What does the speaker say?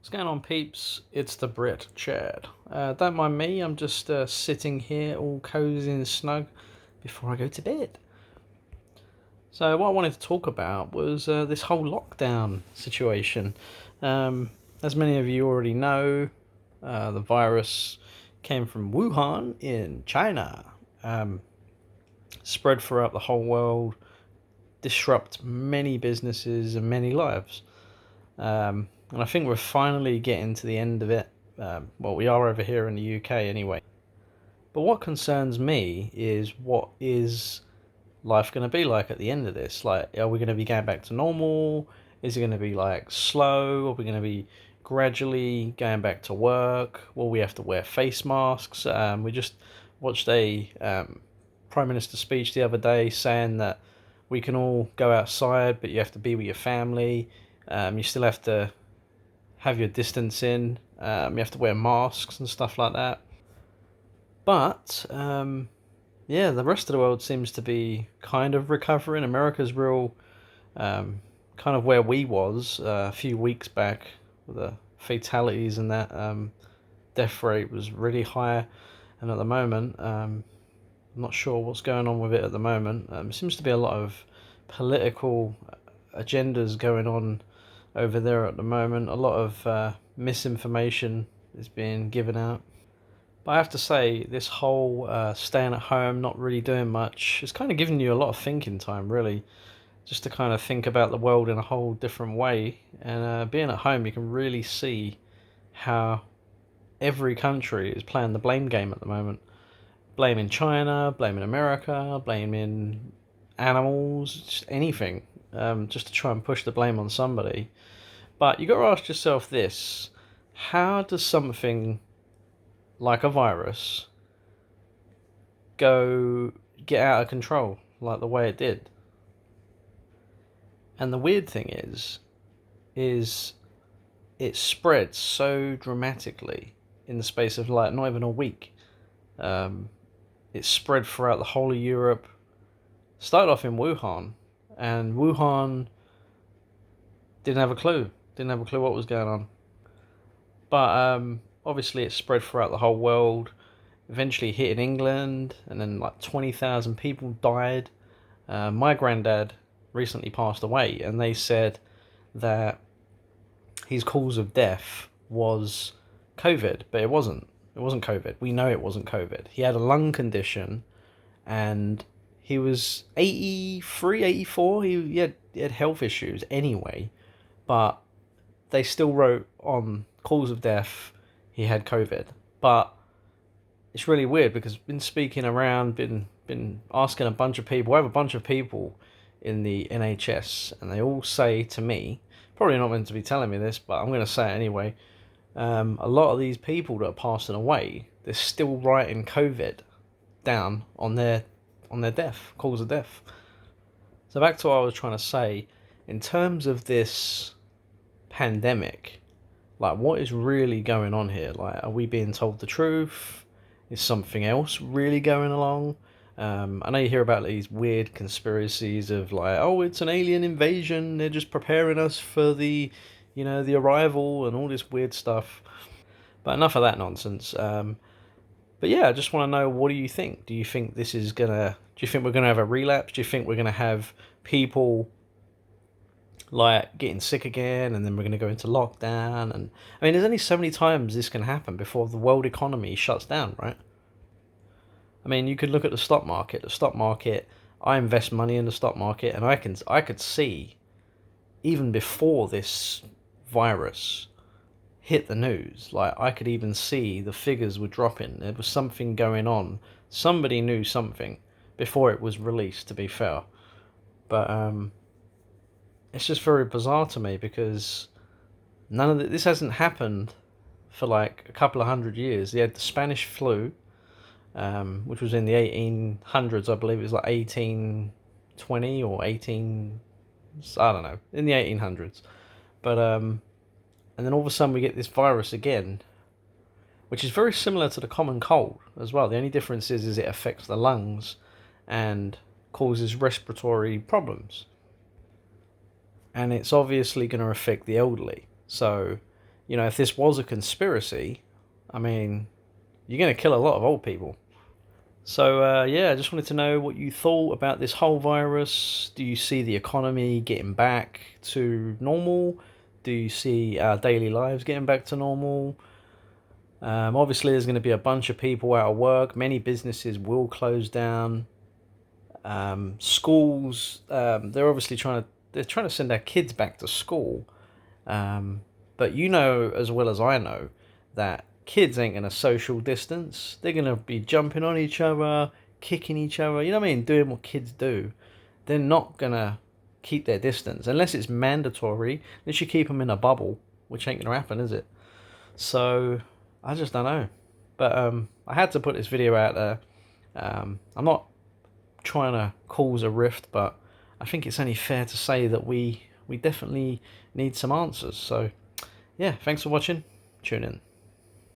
What's going on, peeps? It's the Brit Chad. Don't mind me, I'm just sitting here all cozy and snug before I go to bed. So, what I wanted to talk about was this whole lockdown situation. As many of you already know, the virus came from Wuhan in China, um, spread throughout the whole world, disrupt many businesses and many lives. And I think we're finally getting to the end of it. Well, we are over here in the UK anyway. But what concerns me is what is life going to be like at the end of this? Like, are we going to be going back to normal? Is it going to be like slow? Are we going to be gradually going back to work? Will we have to wear face masks? We just watched a Prime Minister speech the other day saying that we can all go outside, but you have to be with your family. You still have to have your distancing. You have to wear masks and stuff like that. But yeah, the rest of the world seems to be kind of recovering. America's real kind of where we was a few weeks back. With the fatalities and that death rate was really high, and at the moment, I'm not sure what's going on with it at the moment. Seems to be a lot of political agendas going on over there at the moment. A lot of misinformation is being given out. But I have to say, this whole staying at home, not really doing much, it's kind of giving you a lot of thinking time, really, just to kind of think about the world in a whole different way. And being at home, you can really see how every country is playing the blame game at the moment. Blaming China, blaming America, blaming animals, just anything, just to try and push the blame on somebody. But you got to ask yourself this: how does something like a virus go get out of control like the way it did? And the weird thing is it spread so dramatically in the space of like not even a week. Um, it spread throughout the whole of Europe. Started off in Wuhan, and Wuhan didn't have a clue. Didn't have a clue what was going on. But obviously, it spread throughout the whole world. Eventually, hit in England, and then like 20,000 people died. My granddad recently passed away, and they said that his cause of death was COVID, but it wasn't. It wasn't COVID. We know it wasn't COVID. He had a lung condition, and he was 83, 84. He had health issues anyway, but they still wrote on cause of death he had COVID. But it's really weird because I've been speaking around, been asking a bunch of people. I have a bunch of people in the NHS, and they all say to me, probably not meant to be telling me this, but I'm going to say it anyway. A lot of these people that are passing away, they're still writing COVID down on their death, cause of death. So back to what I was trying to say, in terms of this pandemic, like what is really going on here? Like, are we being told the truth? Is something else really going along? I know you hear about these weird conspiracies of like, oh, it's an alien invasion. They're just preparing us for the arrival and all this weird stuff. But enough of that nonsense. But yeah, I just want to know, what do you think? Do you think this is gonna? Do you think we're gonna have a relapse? Do you think we're gonna have people like getting sick again, and then we're gonna go into lockdown? And I mean, there's only so many times this can happen before the world economy shuts down, right? I mean, you could look at the stock market. The stock market. I invest money in the stock market, and I could see even before this virus hit the news. Like, I could even see the figures were dropping. There was something going on. Somebody knew something before it was released, to be fair. But it's just very bizarre to me because none of this hasn't happened for like a couple of 100 years. They had the Spanish flu, which was in the 1800s, I believe it was like 1820 or 18, I don't know, in the 1800s. But and then all of a sudden we get this virus again, which is very similar to the common cold as well. The only difference is it affects the lungs and causes respiratory problems. And it's obviously going to affect the elderly. So you know, if this was a conspiracy, I mean, you're going to kill a lot of old people. So, yeah, I just wanted to know what you thought about this whole virus. Do you see the economy getting back to normal? Do you see our daily lives getting back to normal? Obviously, there's going to be a bunch of people out of work. Many businesses will close down. Schools, they're obviously trying to send our kids back to school. Um, but you know as well as I know that kids ain't gonna social distance. They're gonna be jumping on each other, kicking each other. You know what I mean? Doing what kids do. They're not gonna keep their distance unless it's mandatory. They should keep them in a bubble, which ain't gonna happen, is it? So I just don't know. But I had to put this video out there. I'm not trying to cause a rift, but I think it's only fair to say that we definitely need some answers. So yeah, thanks for watching. Tune in.